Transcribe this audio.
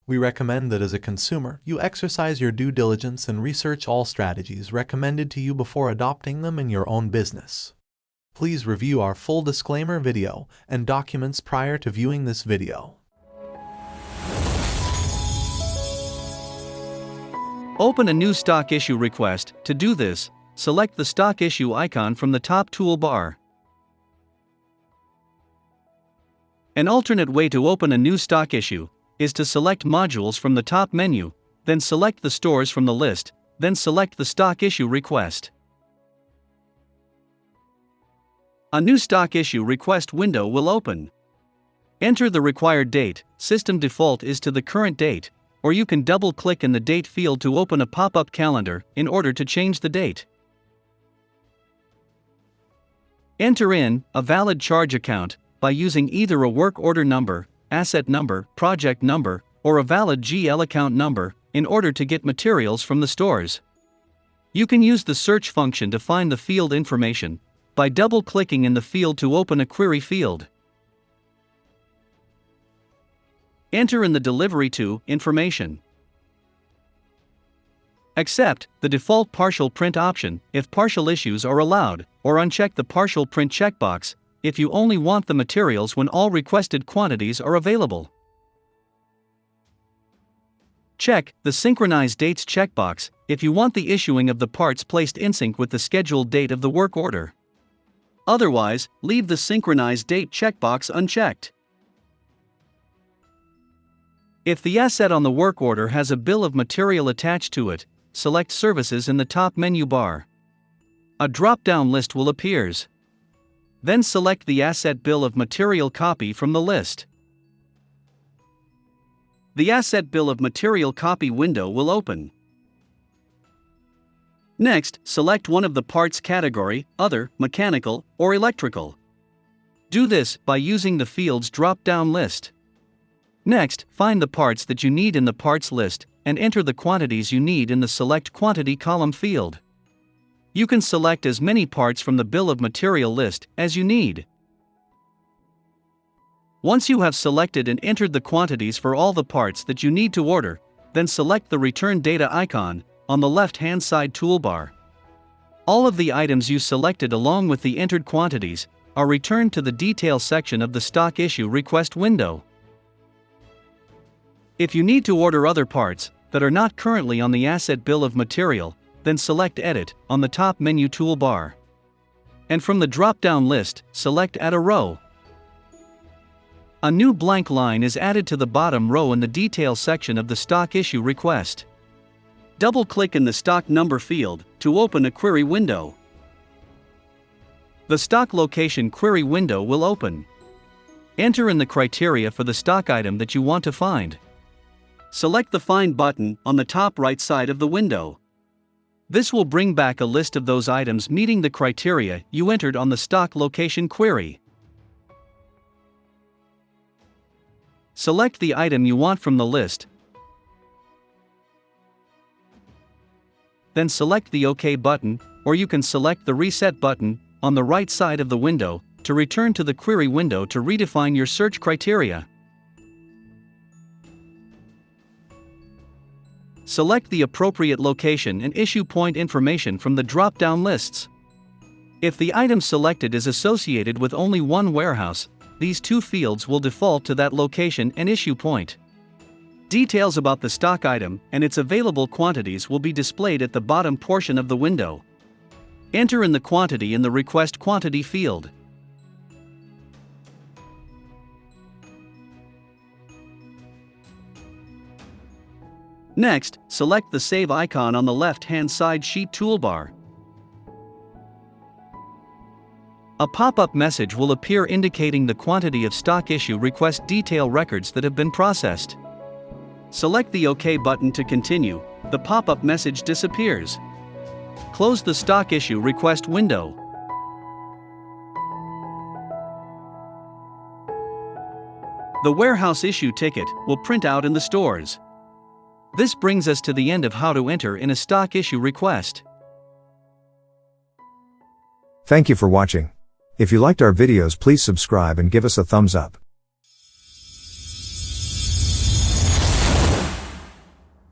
We recommend that as a consumer, you exercise your due diligence and research all strategies recommended to you before adopting them in your own business. Please review our full disclaimer video and documents prior to viewing this video. Open a new stock issue request. To do this, select the stock issue icon from the top toolbar. An alternate way to open a new stock issue is to select modules from the top menu, then select the stores from the list, then select the stock issue request. A new stock issue request window will open. Enter the required date. System default is to the current date, or you can double-click in the date field to open a pop-up calendar in order to change the date. Enter in a valid charge account by using either a work order number, asset number, project number, or a valid GL account number in order to get materials from the stores. You can use the search function to find the field information by double-clicking in the field to open a query field. Enter in the delivery to information. Accept the default partial print option if partial issues are allowed, or uncheck the partial print checkbox if you only want the materials when all requested quantities are available. Check the Synchronize Dates checkbox if you want the issuing of the parts placed in sync with the scheduled date of the work order. Otherwise, leave the Synchronize Date checkbox unchecked. If the asset on the work order has a bill of material attached to it, select Services in the top menu bar. A drop-down list will appear. Then select the Asset Bill of Material copy from the list. The Asset Bill of Material copy window will open. Next, select one of the parts category, Other, Mechanical, or Electrical. Do this by using the field's drop-down list. Next, find the parts that you need in the parts list and enter the quantities you need in the Select Quantity column field. You can select as many parts from the bill of material list as you need. Once you have selected and entered the quantities for all the parts that you need to order, then select the Return Data icon on the left-hand side toolbar. All of the items you selected along with the entered quantities are returned to the Detail section of the Stock Issue Request window. If you need to order other parts that are not currently on the Asset Bill of Material, then select Edit on the top menu toolbar. And from the drop-down list, select Add a row. A new blank line is added to the bottom row in the Detail section of the Stock Issue Request. Double-click in the Stock Number field to open a query window. The Stock Location query window will open. Enter in the criteria for the stock item that you want to find. Select the Find button on the top right side of the window. This will bring back a list of those items meeting the criteria you entered on the stock location query. Select the item you want from the list. Then select the OK button, or you can select the Reset button on the right side of the window to return to the query window to redefine your search criteria. Select the appropriate location and issue point information from the drop-down lists. If the item selected is associated with only one warehouse, these two fields will default to that location and issue point. Details about the stock item and its available quantities will be displayed at the bottom portion of the window. Enter in the quantity in the Request Quantity field. Next, select the Save icon on the left-hand side sheet toolbar. A pop-up message will appear indicating the quantity of stock issue request detail records that have been processed. Select the OK button to continue. The pop-up message disappears. Close the Stock Issue Request window. The warehouse issue ticket will print out in the stores. This brings us to the end of how to enter in a stock issue request. Thank you for watching. If you liked our videos, please subscribe and give us a thumbs up.